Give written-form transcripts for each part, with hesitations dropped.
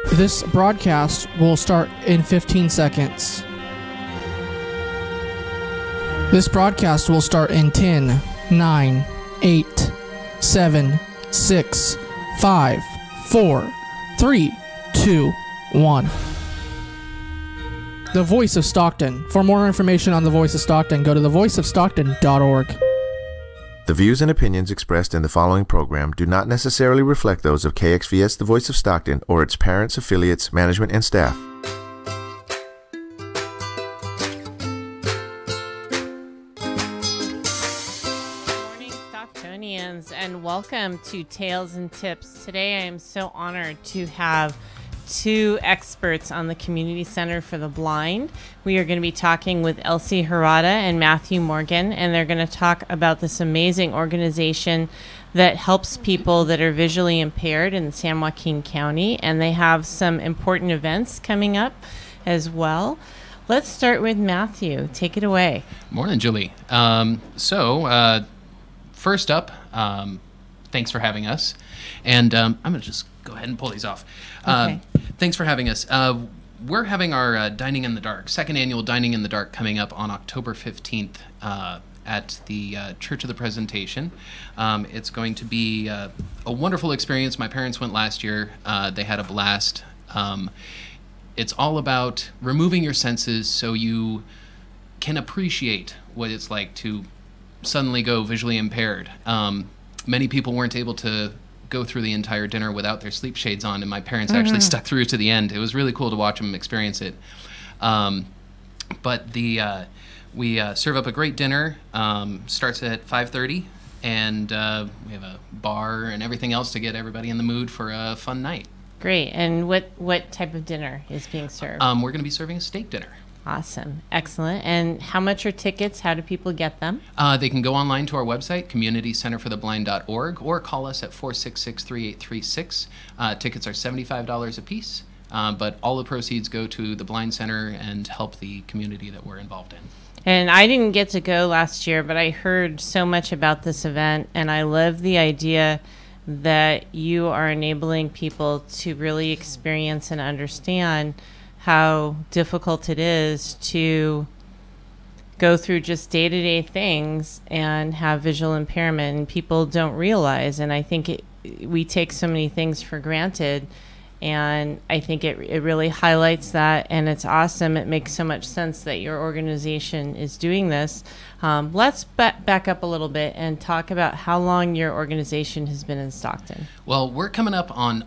This broadcast will start in 15 seconds. This broadcast will start in 10, 9, 8, 7, 6, 5, 4, 3, 2, 1. The Voice of Stockton. For more information on The Voice of Stockton, go to thevoiceofstockton.org. The views and opinions expressed in the following program do not necessarily reflect those of KXVS The Voice of Stockton or its parents, affiliates, management, and staff. Good morning, Stocktonians, and welcome to Tales and Tips. Today I am so honored to have two experts on the Community Center for the Blind. We are going to be talking with Elsie Harada and Matthew Morgan, and they're going to talk about this amazing organization that helps people that are visually impaired in San Joaquin County, and they have some important events coming up as well. Let's start with Matthew. Take it away. Morning, Julie. First up, thanks for having us. And I'm going to just go ahead and pull these off. Okay. Thanks for having us. We're having our Dining in the Dark, second annual Dining in the Dark, coming up on October 15th at the Church of the Presentation. It's going to be a wonderful experience. My parents went last year. They had a blast. It's all about removing your senses so you can appreciate what it's like to suddenly go visually impaired. Many people weren't able to go through the entire dinner without their sleep shades on, and my parents actually stuck through to the end. It was really cool to watch them experience it. We serve up a great dinner. Starts at 5:30, and we have a bar and everything else to get everybody in the mood for a fun night. Great. And what type of dinner is being served? We're going to be serving a steak dinner. Awesome. Excellent. And how much are tickets? How do people get them? They can go online to our website, communitycenterfortheblind.org, or call us at 466-3836. Tickets are $75 a piece, but all the proceeds go to the Blind Center and help the community that we're involved in. And I didn't get to go last year, but I heard so much about this event, and I love the idea that you are enabling people to really experience and understand how difficult it is to go through just day-to-day things and have visual impairment, and people don't realize. And I think we take so many things for granted, and I think it really highlights that, and it's awesome. It makes so much sense that your organization is doing this. Let's back up a little bit and talk about how long your organization has been in Stockton. Well, we're coming up on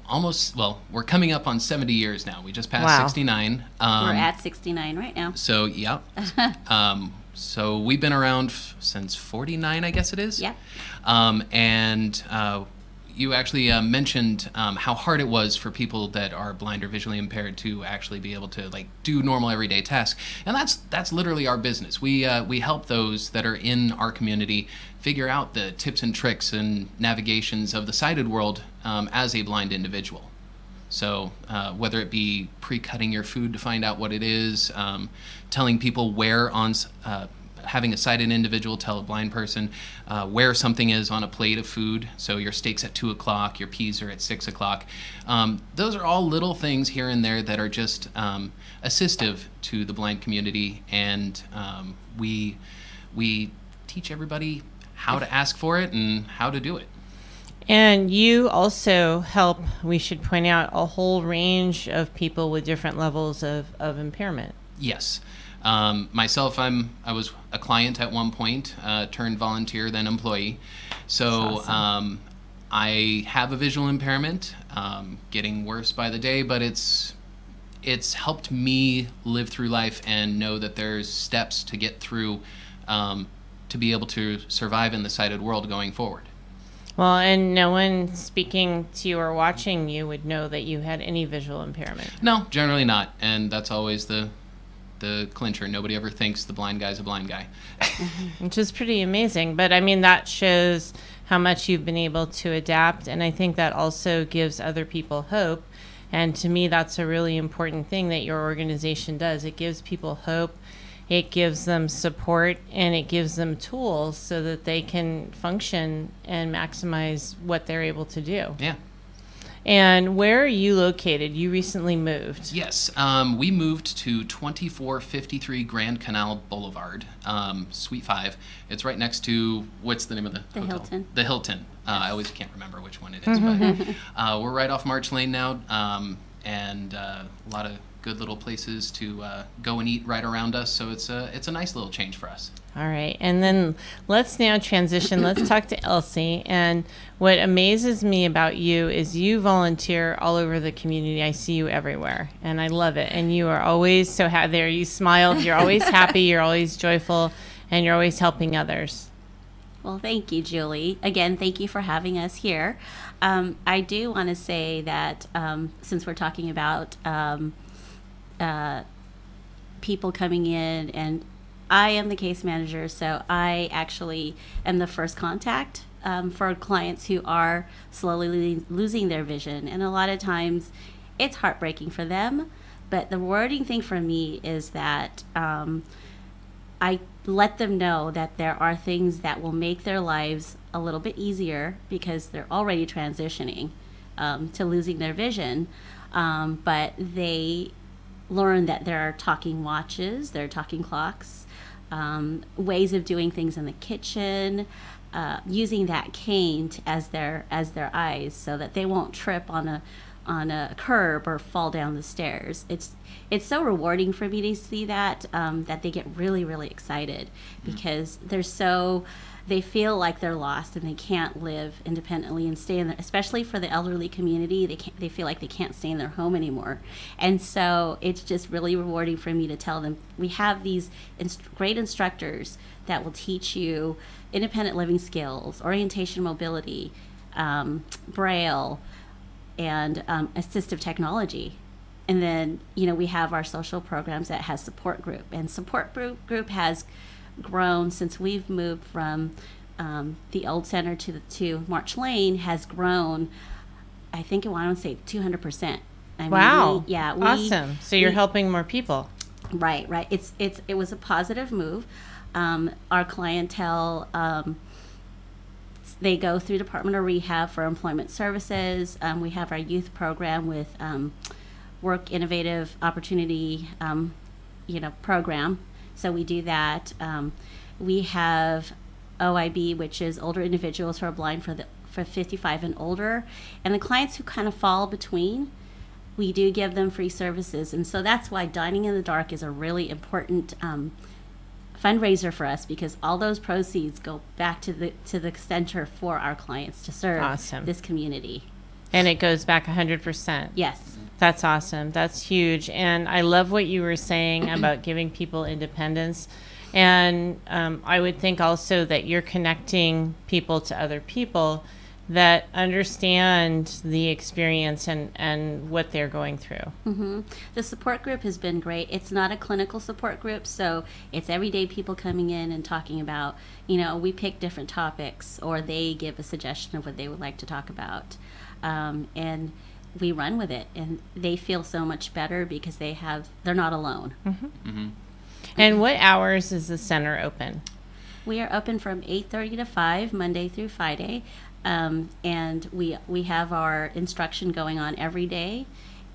70 years now. We just passed Wow. 69. We're at 69 right now. So, yeah. So we've been around since 49, I guess it is. Yeah. You actually mentioned how hard it was for people that are blind or visually impaired to actually be able to do normal everyday tasks, and that's literally our business. We help those that are in our community figure out the tips and tricks and navigations of the sighted world as a blind individual. So whether it be pre-cutting your food to find out what it is, telling people where on having a sighted individual tell a blind person where something is on a plate of food. So your steak's at 2 o'clock, your peas are at 6 o'clock. Those are all little things here and there that are just assistive to the blind community, and we teach everybody how to ask for it and how to do it. And you also help, we should point out, a whole range of people with different levels of impairment. Yes. Myself, I was a client at one point, turned volunteer, then employee. So Awesome. I have a visual impairment, getting worse by the day, but it's helped me live through life and know that there's steps to get through to be able to survive in the sighted world going forward. Well, and no one speaking to you or watching you would know that you had any visual impairment. No, generally not, and that's always the clincher. Nobody ever thinks the blind guy's a blind guy. Which is pretty amazing. But I mean, that shows how much you've been able to adapt, and I think that also gives other people hope. And to me, that's a really important thing that your organization does. It gives people hope, it gives them support, and it gives them tools so that they can function and maximize what they're able to do. Yeah. And where are you located? You recently moved. Yes, we moved to 2453 Grand Canal Boulevard, Suite 5. It's right next to, what's the name of the hotel? Hilton. The Hilton. I always can't remember which one it is, but we're right off March Lane now, and a lot of good little places to go and eat right around us, so it's a nice little change for us. All right, and then let's now transition. Let's talk to Elsie. And what amazes me about you is you volunteer all over the community. I see you everywhere, and I love it. And you are always so there. You smiled. You're always happy. You're always joyful, and you're always helping others. Well, thank you, Julie. Again, thank you for having us here. I do want to say that since we're talking about people coming in, and I am the case manager, so I actually am the first contact for clients who are slowly losing their vision. And a lot of times it's heartbreaking for them, but the rewarding thing for me is that I let them know that there are things that will make their lives a little bit easier because they're already transitioning to losing their vision, but they learn that there are talking watches, there are talking clocks, ways of doing things in the kitchen, using that cane as their eyes so that they won't trip on a curb or fall down the stairs. It's so rewarding for me to see that that they get really, really excited because they feel like they're lost and they can't live independently and stay in there, especially for the elderly community. They feel like they can't stay in their home anymore. And so it's just really rewarding for me to tell them we have these great instructors that will teach you independent living skills, orientation, mobility, Braille, and assistive technology. And then, we have our social programs that has support group, and support group has grown since we've moved from the old center to March Lane, has grown, I think I want to say 200%. Wow. Awesome. So you're helping more people. Right. It was a positive move. Our clientele, they go through Department of Rehab for employment services. We have our youth program with Work Innovative Opportunity, program. So we do that. We have OIB, which is older individuals who are blind for 55 and older. And the clients who kind of fall between, we do give them free services. And so that's why Dining in the Dark is a really important fundraiser for us, because all those proceeds go back to the center for our clients to serve this community. And it goes back 100%. Yes. That's awesome. That's huge. And I love what you were saying about giving people independence. And I would think also that you're connecting people to other people that understand the experience and what they're going through. Mm-hmm. The support group has been great. It's not a clinical support group, so it's everyday people coming in and talking about, we pick different topics, or they give a suggestion of what they would like to talk about. And we run with it, and they feel so much better because they're not alone. Mm-hmm. Mm-hmm. And what hours is the center open? We are open from 8:30 to 5, Monday through Friday. And we have our instruction going on every day,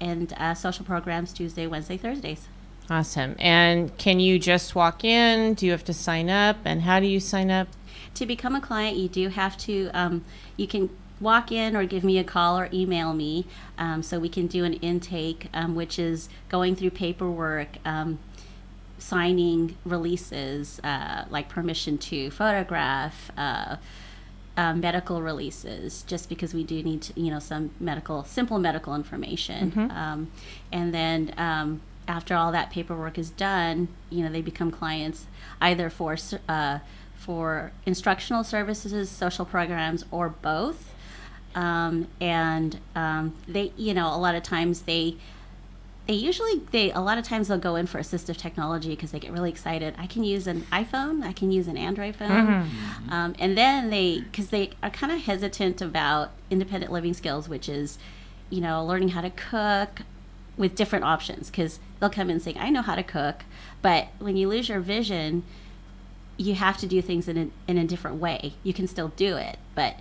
and social programs Tuesday, Wednesday, Thursdays. Awesome. And can you just walk in? Do you have to sign up? And how do you sign up? To become a client, you do have to, you can walk in or give me a call or email me, so we can do an intake, which is going through paperwork, signing releases, like permission to photograph, medical releases, just because we do need to, some simple medical information. Mm-hmm. And then after all that paperwork is done, they become clients either for instructional services, social programs, or both. And they, a lot of times a lot of times they'll go in for assistive technology because they get really excited. I can use an iPhone, I can use an Android phone. Mm-hmm. And then because they are kind of hesitant about independent living skills, which is, learning how to cook with different options, because they'll come in saying, I know how to cook, but when you lose your vision, you have to do things in a different way. You can still do it, but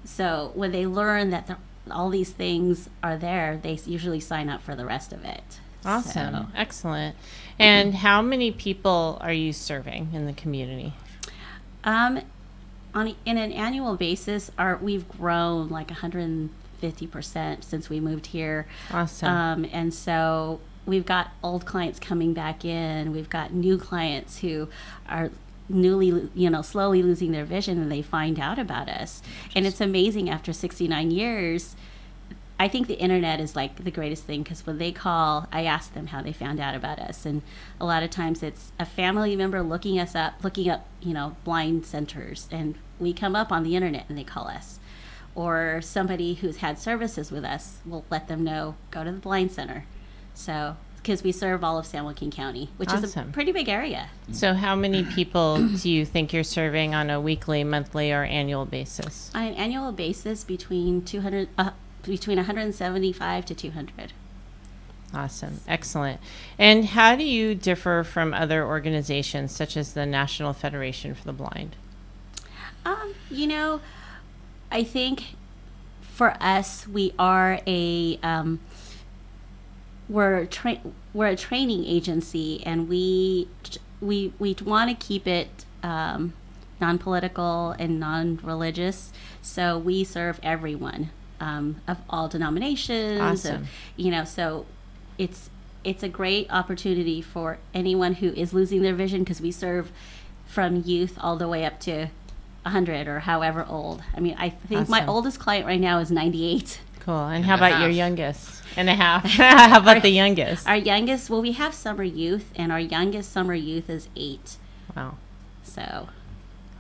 so when they learn that all these things are there, they usually sign up for the rest of it. Awesome. So, Excellent. And how many people are you serving in the community? in an annual basis, we've grown like 150% since we moved here. Awesome. And so we've got old clients coming back in. We've got new clients who are slowly losing their vision, and they find out about us. And it's amazing, after 69 years, I think the internet is like the greatest thing, because when they call, I ask them how they found out about us. And a lot of times it's a family member looking up, blind centers, and we come up on the internet and they call us. Or somebody who's had services with us will let them know, go to the blind center. So, because we serve all of San Joaquin County, which is a Awesome. pretty big area. So how many people do you think you're serving on a weekly, monthly, or annual basis? On an annual basis, between 175 to 200. Awesome. Excellent. And how do you differ from other organizations such as the National Federation for the Blind? I think for us, we are we're a training agency, and we want to keep it non-political and non-religious. So we serve everyone of all denominations. Awesome. So it's a great opportunity for anyone who is losing their vision, because we serve from youth all the way up to 100 or however old. I mean, I think my Awesome. oldest client right now is 98. Cool. And And how a about your half. youngest? And a half. How about the youngest? Our youngest, we have summer youth, and our youngest summer youth is 8. Wow. So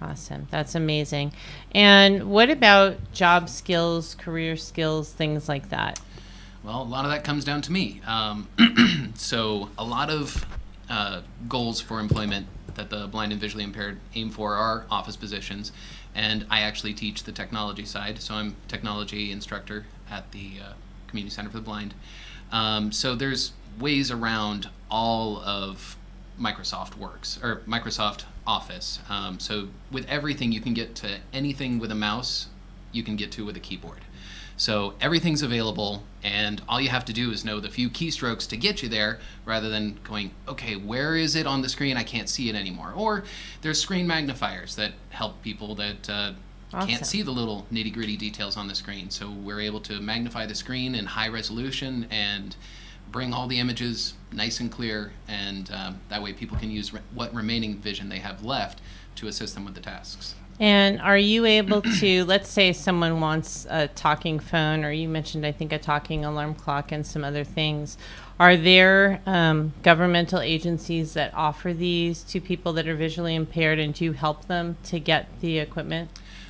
Awesome. That's amazing. And what about job skills, career skills, things like that? Well, a lot of that comes down to me. So a lot of goals for employment that the blind and visually impaired aim for are office positions, and I actually teach the technology side. So I'm technology instructor at the Community Center for the Blind. So there's ways around all of Microsoft Works or Microsoft Office. So with everything, you can get to anything with a mouse, you can get to with a keyboard. So everything's available, and all you have to do is know the few keystrokes to get you there, rather than going, okay, where is it on the screen? I can't see it anymore. Or there's screen magnifiers that help people that Awesome. can't see the little nitty-gritty details on the screen. So we're able to magnify the screen in high resolution and bring all the images nice and clear, and that way people can use what remaining vision they have left to assist them with the tasks. And are you able to, let's say someone wants a talking phone, or you mentioned, I think, a talking alarm clock and some other things. Are there governmental agencies that offer these to people that are visually impaired, and do you help them to get the equipment?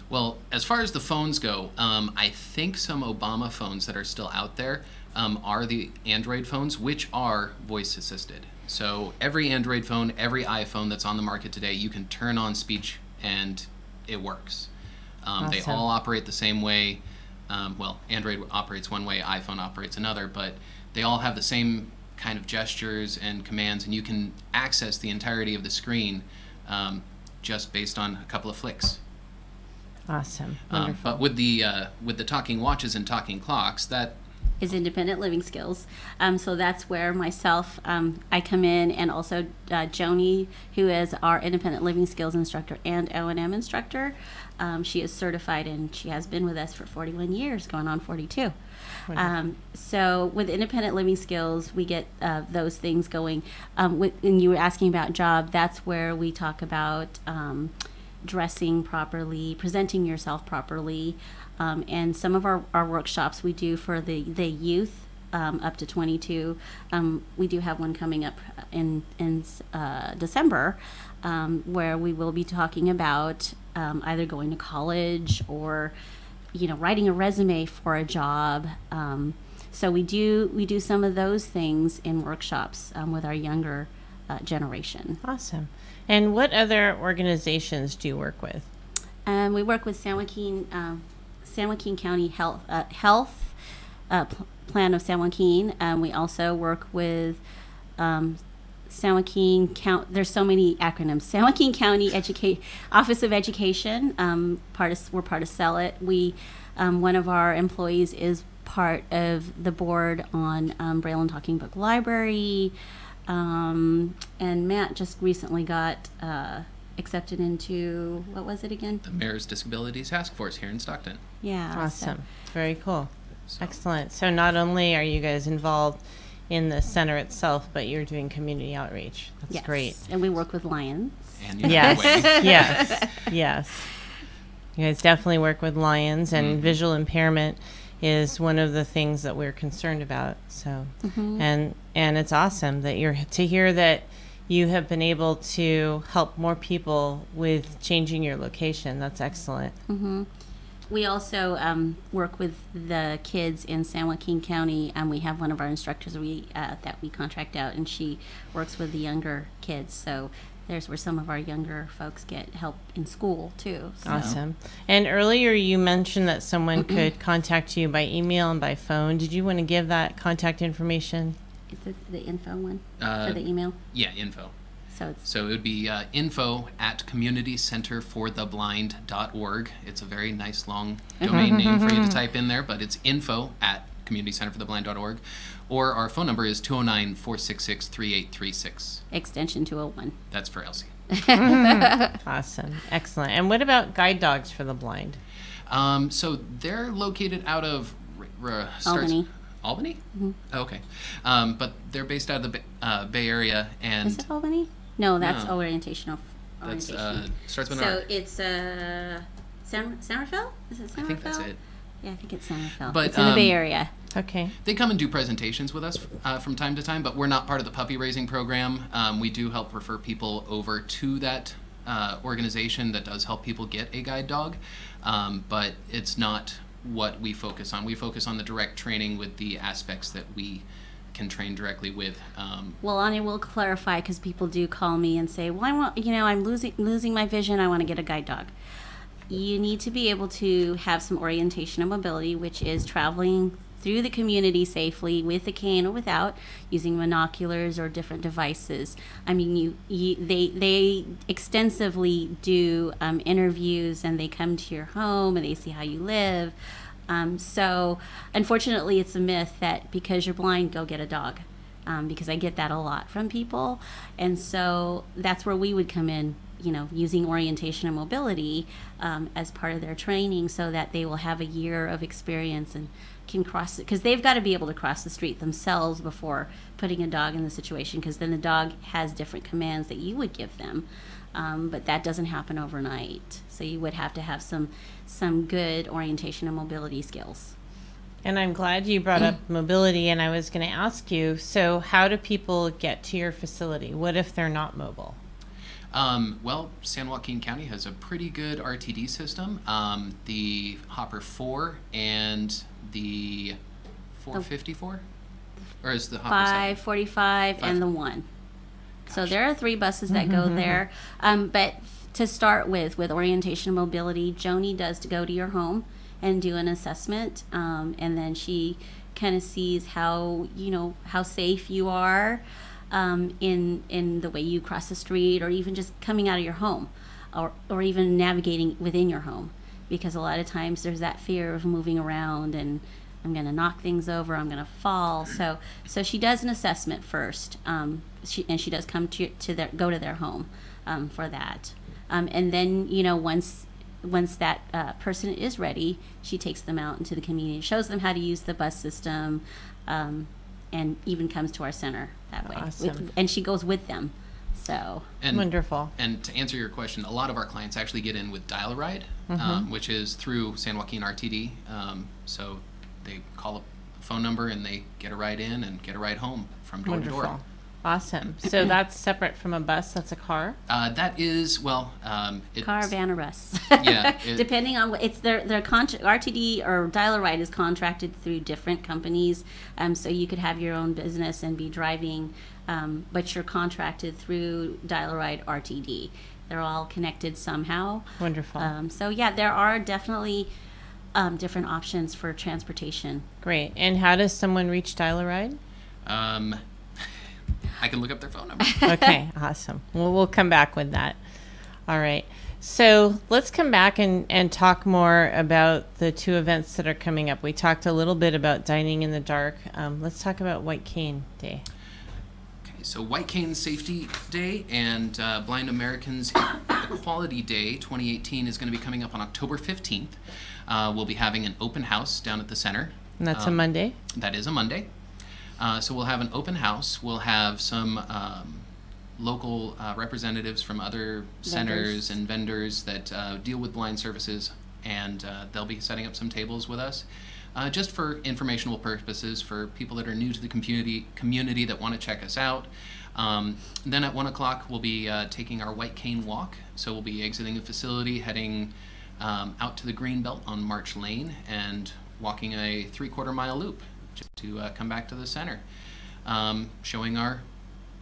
Well, as far as the phones go, I think some Obama phones that are still out there are the Android phones, which are voice assisted. So every Android phone, every iPhone that's on the market today, you can turn on speech and it works. They Awesome. all operate the same way. Well, Android operates one way, iPhone operates another, but they all have the same kind of gestures and commands, and you can access the entirety of the screen just based on a couple of flicks. Awesome. Wonderful. But with the talking watches and talking clocks, that is independent living skills. So that's where myself, I come in, and also Joni, who is our independent living skills instructor and O&M instructor. She is certified, and she has been with us for 41 years, going on 42. So with independent living skills, we get those things going. When you were asking about job, that's where we talk about dressing properly, presenting yourself properly, and some of our workshops we do for the youth up to 22. We do have one coming up in December, where we will be talking about either going to college or writing a resume for a job. So we do some of those things in workshops with our younger generation. Awesome. And what other organizations do you work with? We work with San Joaquin County Health Plan of San Joaquin. We also work with San Joaquin County. There's so many acronyms. San Joaquin County Office of Education. We're part of CELIT. We One of our employees is part of the board on Braille and Talking Book Library. And Matt just recently got accepted into, what was it again? The Mayor's Disability Task Force here in Stockton. Yeah. Awesome. Very cool. So- Excellent. So not only are you guys involved in the center itself, but you're doing community outreach. That's Yes. great. And we work with Lions. And you Yes. way. Yes. Yes. You guys definitely work with Lions, and visual impairment is one of the things that we're concerned about. So, and it's awesome that to hear that you have been able to help more people with changing your location. That's excellent. We also work with the kids in San Joaquin County, and we have one of our instructors that we contract out, and she works with the younger kids. So there's where some of our younger folks get help in school too. So. Awesome. And earlier you mentioned that someone could contact you by email and by phone. Did you want to give that contact information? Is it the info one Uh, for the email? Yeah, info. So it's So it would be info@communitycenterfortheblind.org. It's a very nice long domain name for you to type in there, but it's info@communitycenterfortheblind.org. Or our phone number is 209-466-3836. extension 201. That's for Elsie. Awesome. Excellent. And what about guide dogs for the blind? So they're located out of Albany. Albany? Okay. But they're based out of the Bay Area, and Is it Albany? No, that's No. orientation. that's starts with an So R. it's San Rafael? Is it San I think that's Rafael? it. Yeah, I think it's San Rafael. But, It's in the Bay Area. Okay. They come and do presentations with us from time to time, but we're not part of the puppy raising program. We do help refer people over to that organization that does help people get a guide dog, but it's not what we focus on. We focus on the direct training with the aspects that we can train directly with. Well, I will clarify because people do call me and say, "Well, I'm losing my vision. I want to get a guide dog." You need to be able to have some orientation and mobility, which is traveling through the community safely with a cane or without, using binoculars or different devices. I mean, they extensively do interviews, and they come to your home and they see how you live. So unfortunately, it's a myth that because you're blind, go get a dog. Because I get that a lot from people. And so that's where we would come in, using orientation and mobility as part of their training, so that they will have a year of experience and can cross it, because they've got to be able to cross the street themselves before putting a dog in the situation, because then the dog has different commands that you would give them. But that doesn't happen overnight. So you would have to have some good orientation and mobility skills. And I'm glad you brought up mobility, and I was going to ask you, so how do people get to your facility? What if they're not mobile? Well, San Joaquin County has a pretty good RTD system. The Hopper 4 and the 454? Or is the Hopper 545 and the 1. So there are 3 buses that go there. But to start with orientation and mobility, Joni does to go to your home and do an assessment, and then she kind of sees how safe you are in the way you cross the street, or even just coming out of your home, or even navigating within your home, because a lot of times there's that fear of moving around and I'm going to knock things over, I'm going to fall. So she does an assessment first, she does come go to their home for that, and then once that person is ready, she takes them out into the community, shows them how to use the bus system, and even comes to our center that way. Awesome. And she goes with them. So Wonderful. And to answer your question, a lot of our clients actually get in with Dial-A-Ride, which is through San Joaquin RTD. So they call a phone number and they get a ride in and get a ride home from door to door. Wonderful. Awesome. So that's separate from a bus. That's a car. That is, it's, car, van, or bus. Yeah, Depending on what it's their RTD or Dial-A-Ride is contracted through different companies. So you could have your own business and be driving, but you're contracted through Dial-A-Ride RTD. They're all connected somehow. Wonderful. So yeah, there are definitely different options for transportation. Great. And how does someone reach Dial-A-Ride? I can look up their phone number. Okay, awesome. Well, we'll come back with that. All right. So let's come back and talk more about the two events that are coming up. We talked a little bit about Dining in the Dark. Let's talk about White Cane Day. Okay, so White Cane Safety Day and Blind Americans Equality Day 2018 is going to be coming up on October 15th. We'll be having an open house down at the center. And that's a Monday? That is a Monday. So we'll have an open house. We'll have some local representatives from other centers and vendors that deal with blind services, and they'll be setting up some tables with us just for informational purposes for people that are new to the community that want to check us out. Then at 1 o'clock we'll be taking our White Cane Walk. So we'll be exiting the facility, heading out to the Greenbelt on March Lane and walking a 3/4 mile loop just to come back to the center, showing our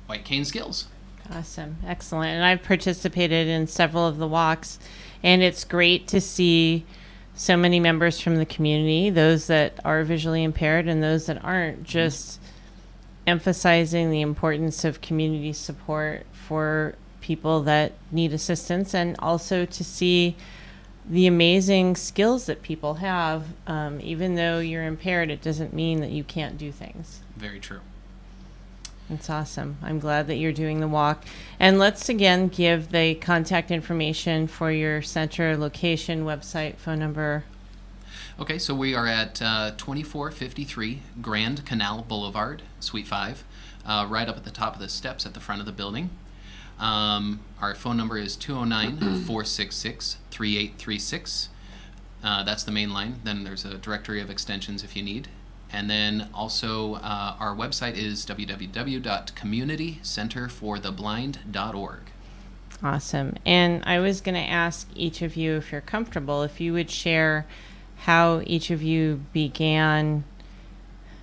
white cane skills. Awesome. Excellent. And I've participated in several of the walks, and it's great to see so many members from the community, those that are visually impaired and those that aren't, just emphasizing the importance of community support for people that need assistance, and also to see the amazing skills that people have. Even though you're impaired, it doesn't mean that you can't do things. Very true. That's awesome. I'm glad that you're doing the walk. And let's again give the contact information for your center, location, website, phone number. Okay, so we are at 2453 Grand Canal Boulevard, Suite 5, right up at the top of the steps at the front of the building. Our phone number is 209-466-3836. That's the main line. Then there's a directory of extensions if you need. And then also our website is www.communitycenterfortheblind.org. Awesome. And I was going to ask each of you, if you're comfortable, if you would share how each of you began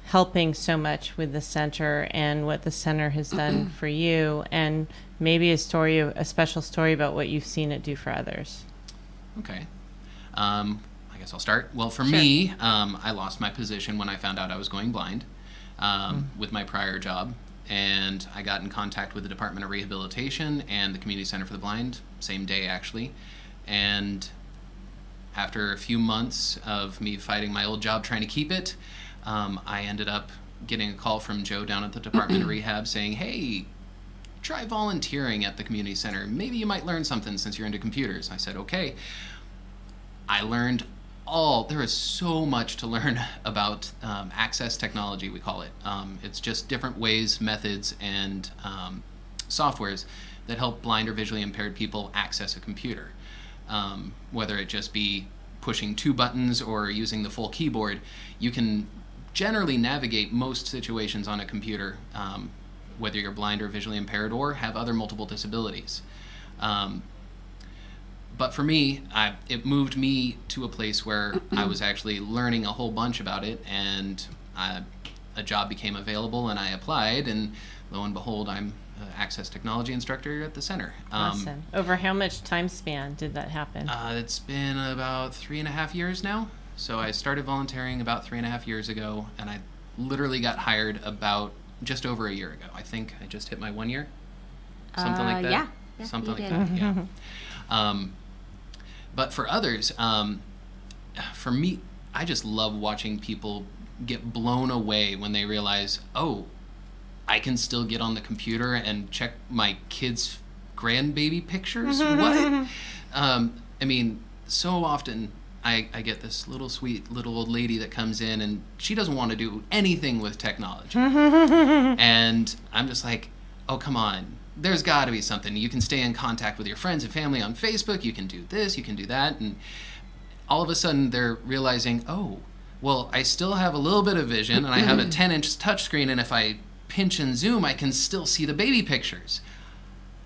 helping so much with the center and what the center has done for you, and maybe a special story about what you've seen it do for others. Okay. I guess I'll start. Well, for me, I lost my position when I found out I was going blind with my prior job, and I got in contact with the Department of Rehabilitation and the Community Center for the Blind, same day actually, and after a few months of me fighting my old job trying to keep it, I ended up getting a call from Joe down at the Department of Rehab saying, hey, try volunteering at the community center. Maybe you might learn something since you're into computers. I said, okay. I learned there is so much to learn about access technology, we call it. It's just different ways, methods, and softwares that help blind or visually impaired people access a computer. Whether it just be pushing 2 buttons or using the full keyboard, you can generally navigate most situations on a computer, whether you're blind or visually impaired or have other multiple disabilities. But for me, it moved me to a place where I was actually learning a whole bunch about it, and a job became available, and I applied, and lo and behold, I'm an access technology instructor at the center. Awesome. Over how much time span did that happen? It's been about 3.5 years now. So I started volunteering about 3.5 years ago, and I literally got hired about just over a year ago. I think I just hit my 1 year, something like that. Yeah, something like did. that. Yeah. But for others, for me, I just love watching people get blown away when they realize, oh, I can still get on the computer and check my kids' grandbaby pictures? What? I mean, so often I get this little sweet little old lady that comes in, and she doesn't want to do anything with technology. And I'm just like, oh, come on. There's got to be something. You can stay in contact with your friends and family on Facebook. You can do this, you can do that. And all of a sudden they're realizing, oh, well, I still have a little bit of vision, and I have a 10-inch touchscreen, and if I pinch and zoom, I can still see the baby pictures.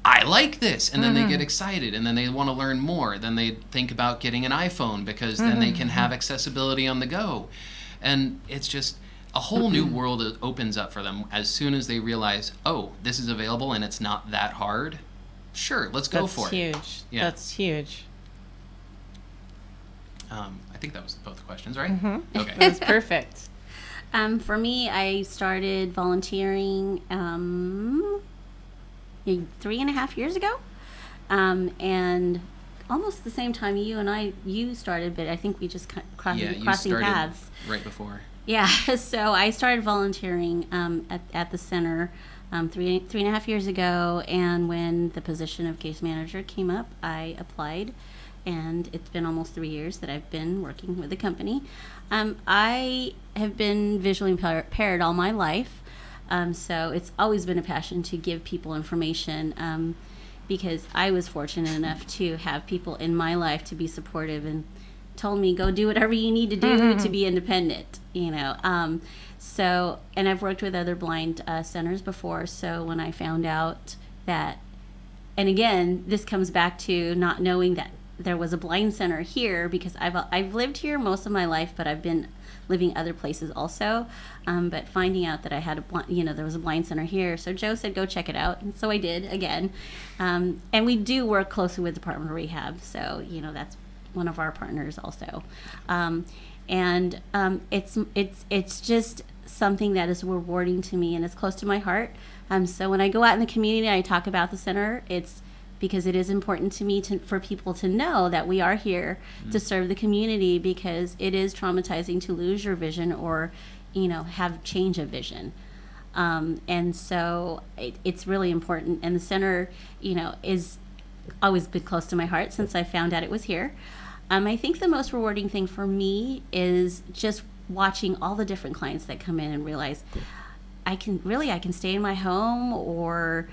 I like this. And then they get excited, and then they want to learn more. Then they think about getting an iPhone, because then they can have accessibility on the go. And it's just a whole new world that opens up for them as soon as they realize, oh, this is available and it's not that hard. Sure, let's go for it. That's huge. Yeah. That's huge. I think that was both questions, right? Okay. That's perfect. For me, I started volunteering 3.5 years ago, and almost the same time you started, but I think we just crossing started paths right before. Yeah, so I started volunteering at the center 3.5 years ago, and when the position of case manager came up, I applied, and it's been almost 3 years that I've been working with the company. I have been visually impaired all my life, so it's always been a passion to give people information, because I was fortunate enough to have people in my life to be supportive and told me, go do whatever you need to do to be independent, so, and I've worked with other blind centers before, so when I found out that, and again, this comes back to not knowing that there was a blind center here, because I've lived here most of my life, but I've been living other places also, but finding out that I had there was a blind center here, so Joe said go check it out, and so I did again, and we do work closely with Department of Rehab, so that's one of our partners also, and it's just something that is rewarding to me, and it's close to my heart. So when I go out in the community and I talk about the center, it's because it is important to me for people to know that we are here to serve the community, because it is traumatizing to lose your vision or have change of vision, and so it's really important, and the center is always been close to my heart since I found out it was here. I think the most rewarding thing for me is just watching all the different clients that come in and realize I can stay in my home or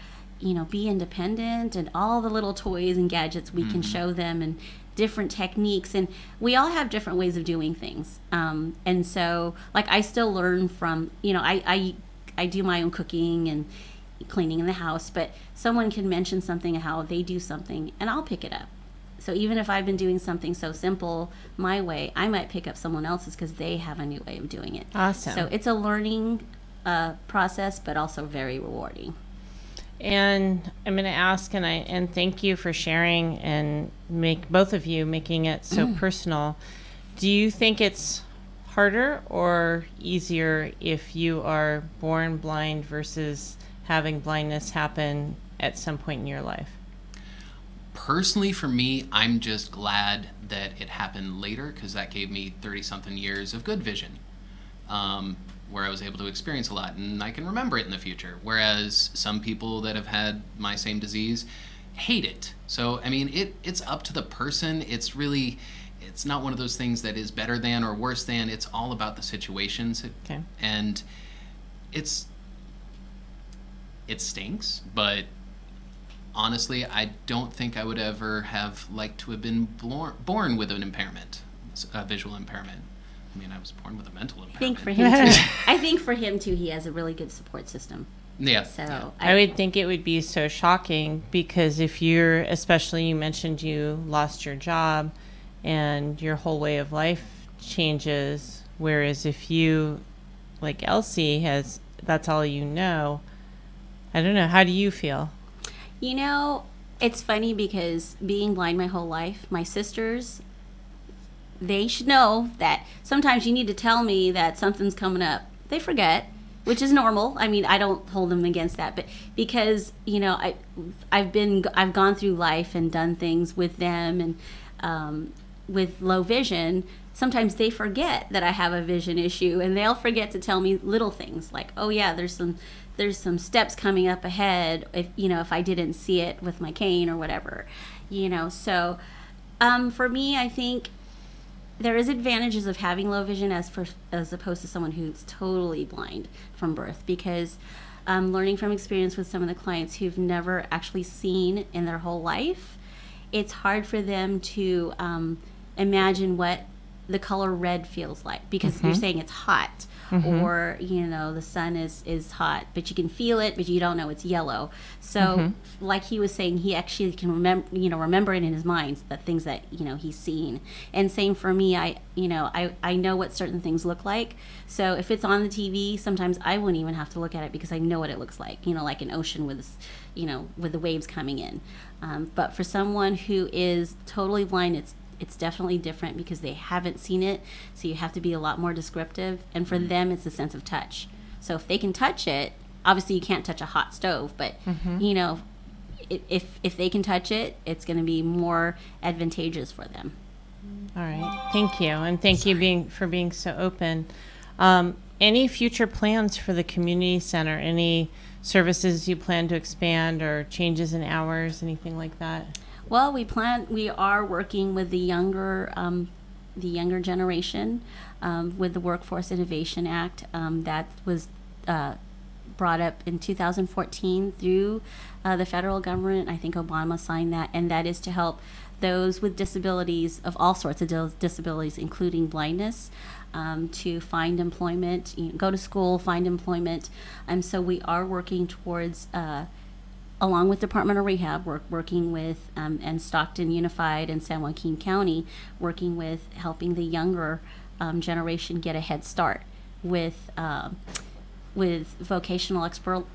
be independent, and all the little toys and gadgets we can show them, and different techniques, and we all have different ways of doing things, and so like I still learn from I do my own cooking and cleaning in the house, but someone can mention something, how they do something, and I'll pick it up. So even if I've been doing something so simple my way, I might pick up someone else's because they have a new way of doing it. Awesome. So it's a learning process, but also very rewarding. And I'm going to ask, and thank you for sharing, and both of you making it so personal. Do you think it's harder or easier if you are born blind versus having blindness happen at some point in your life? Personally, for me, I'm just glad that it happened later, because that gave me 30-something years of good vision, where I was able to experience a lot, and I can remember it in the future. Whereas some people that have had my same disease hate it. So, I mean, it's up to the person. It's not one of those things that is better than or worse than. It's all about the situations. Okay. And it stinks, but honestly, I don't think I would ever have liked to have been born with an impairment, a visual impairment. I mean, I was born with a mental impairment. I think for him too, he has a really good support system. Yeah. So yeah. I would think it would be so shocking, because if especially you mentioned you lost your job and your whole way of life changes, whereas if you, like Elsie, that's all I don't know, how do you feel? It's funny, because being blind my whole life, my sisters, they should know that sometimes you need to tell me that something's coming up. They forget, which is normal. I mean, I don't hold them against that, but because I've gone through life and done things with them, and with low vision, sometimes they forget that I have a vision issue, and they'll forget to tell me little things like, oh yeah, there's some steps coming up ahead, if I didn't see it with my cane or whatever, so for me, I think there is advantages of having low vision as opposed to someone who's totally blind from birth, because learning from experience with some of the clients who've never actually seen in their whole life, it's hard for them to imagine what the color red feels like, because you're saying it's hot, or the sun is hot, but you can feel it, but you don't know it's yellow. So like he was saying, he actually can remember it in his mind, the things that he's seen. And same for me, I know what certain things look like. So if it's on the TV, sometimes I wouldn't even have to look at it, because I know what it looks like, like an ocean with with the waves coming in. But for someone who is totally blind, it's definitely different, because they haven't seen it, so you have to be a lot more descriptive. And for them, it's the sense of touch. So if they can touch it, obviously you can't touch a hot stove, but if they can touch it, it's going to be more advantageous for them. All right. Thank you. And thank you for being so open. Any future plans for the community center? Any services you plan to expand or changes in hours, anything like that? Well, we are working with the younger generation with the Workforce Innovation Act that was brought up in 2014 through the federal government. I think Obama signed that, and that is to help those with disabilities of all sorts of disabilities, including blindness, to find employment, go to school, find employment. So we are working towards, along with Department of Rehab, working with, and Stockton Unified and San Joaquin County, working with helping the younger generation get a head start with vocational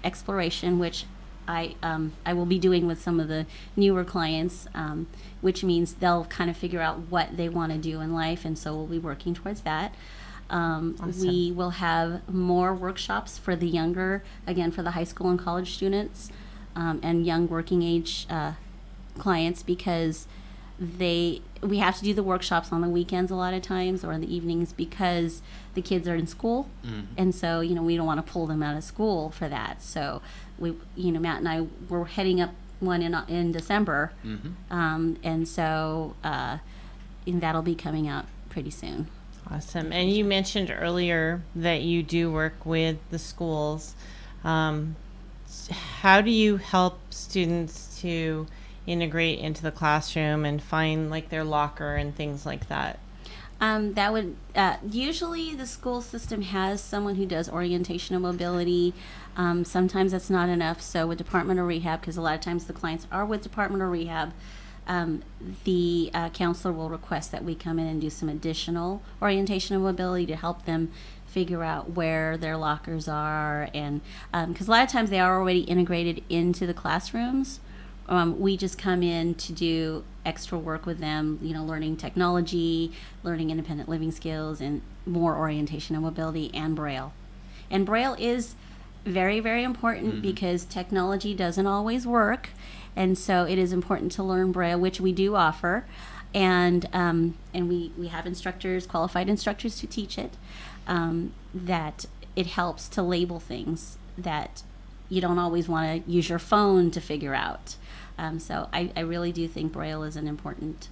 exploration, which I will be doing with some of the newer clients, which means they'll kind of figure out what they want to do in life, and so we'll be working towards that. Awesome. We will have more workshops for the younger, again, for the high school and college students and young working age clients, because we have to do the workshops on the weekends a lot of times, or in the evenings, because the kids are in school. And so we don't want to pull them out of school for that. So Matt and I were heading up one in December. And so and that'll be coming out pretty soon. Awesome. And you mentioned earlier that you do work with the schools. How do you help students to integrate into the classroom and find like their locker and things like that? That would usually the school system has someone who does orientation and mobility. Sometimes that's not enough. So with Department of Rehab, because a lot of times the clients are with Department of Rehab, the counselor will request that we come in and do some additional orientation and mobility to help them figure out where their lockers are, and because a lot of times they are already integrated into the classrooms. We just come in to do extra work with them, learning technology, learning independent living skills, and more orientation and mobility, and Braille. And Braille is very, very important because technology doesn't always work, and so it is important to learn Braille, which we do offer, and we have instructors, qualified instructors, to teach it. That it helps to label things that you don't always want to use your phone to figure out. So I really do think Braille is an important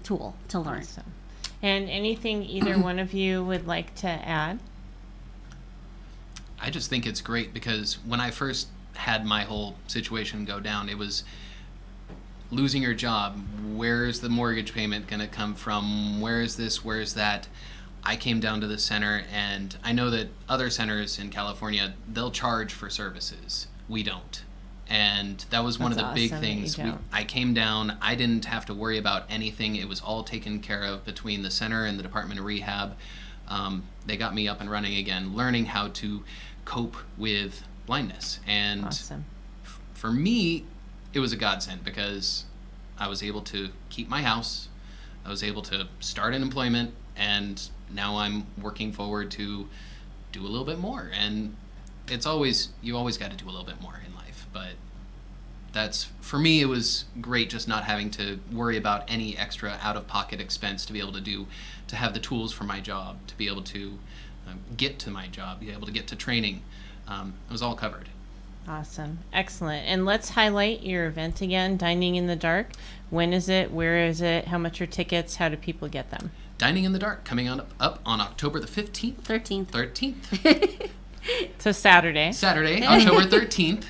tool to learn. Awesome. And anything either one of you would like to add? I just think it's great because when I first had my whole situation go down, it was losing your job. Where's the mortgage payment going to come from? Where is this? Where is that? I came down to the center, and I know that other centers in California, they'll charge for services. We don't. And that was one of the big things. I came down, I didn't have to worry about anything. It was all taken care of between the center and the Department of Rehab. They got me up and running again, learning how to cope with blindness. And awesome. For me, it was a godsend because I was able to keep my house. I was able to start an employment, and now I'm working forward to do a little bit more. And you always got to do a little bit more in life. But for me, it was great just not having to worry about any extra out-of-pocket expense to be able to have the tools for my job, to be able to get to my job, be able to get to training. It was all covered. Awesome. Excellent. And let's highlight your event again, Dining in the Dark. When is it? Where is it? How much are tickets? How do people get them? Dining in the Dark, coming up on October the 15th. 13th. So Saturday, October 13th.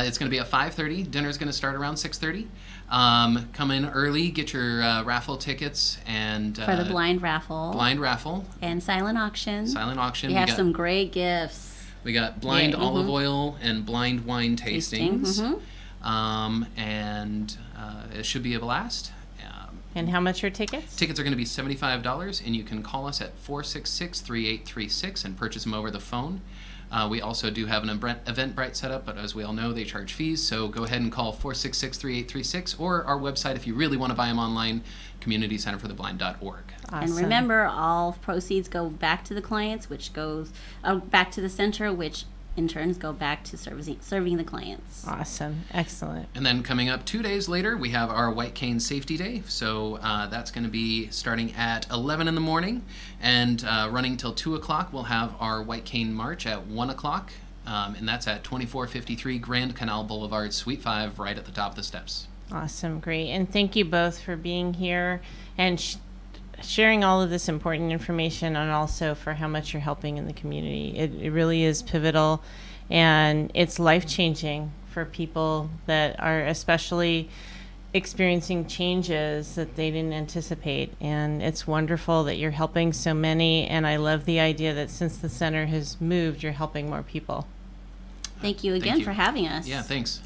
It's going to be at 5:30. Dinner's going to start around 6:30. Come in early, get your raffle tickets, and for the blind raffle. And silent auction. We have some great gifts. We got blind olive oil and blind wine tastings. And it should be a blast. And how much are tickets? Tickets are going to be $75, and you can call us at 466-3836 and purchase them over the phone. We also do have an Eventbrite set up, but as we all know, they charge fees, so go ahead and call 466-3836 or our website if you really want to buy them online, communitycenterfortheblind.org. Awesome. And remember, all proceeds go back to the clients, which goes back to the center, which interns go back to serving the clients. Awesome. Excellent. And then coming up 2 days later, we have our White Cane Safety Day. So that's going to be starting at 11 in the morning and running till 2 o'clock. We'll have our White Cane March at 1 o'clock. And that's at 2453 Grand Canal Boulevard, Suite 5, right at the top of the steps. Awesome. Great. And thank you both for being here and sharing all of this important information, and also for how much you're helping in the community. It really is pivotal, and it's life-changing for people that are especially experiencing changes that they didn't anticipate. And it's wonderful that you're helping so many, and I love the idea that since the center has moved, you're helping more people. Thank you again for having us. Yeah, thanks.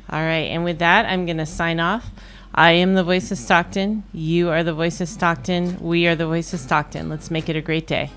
All right, and with that, I'm going to sign off. I am the voice of Stockton. You are the voice of Stockton. We are the voice of Stockton. Let's make it a great day.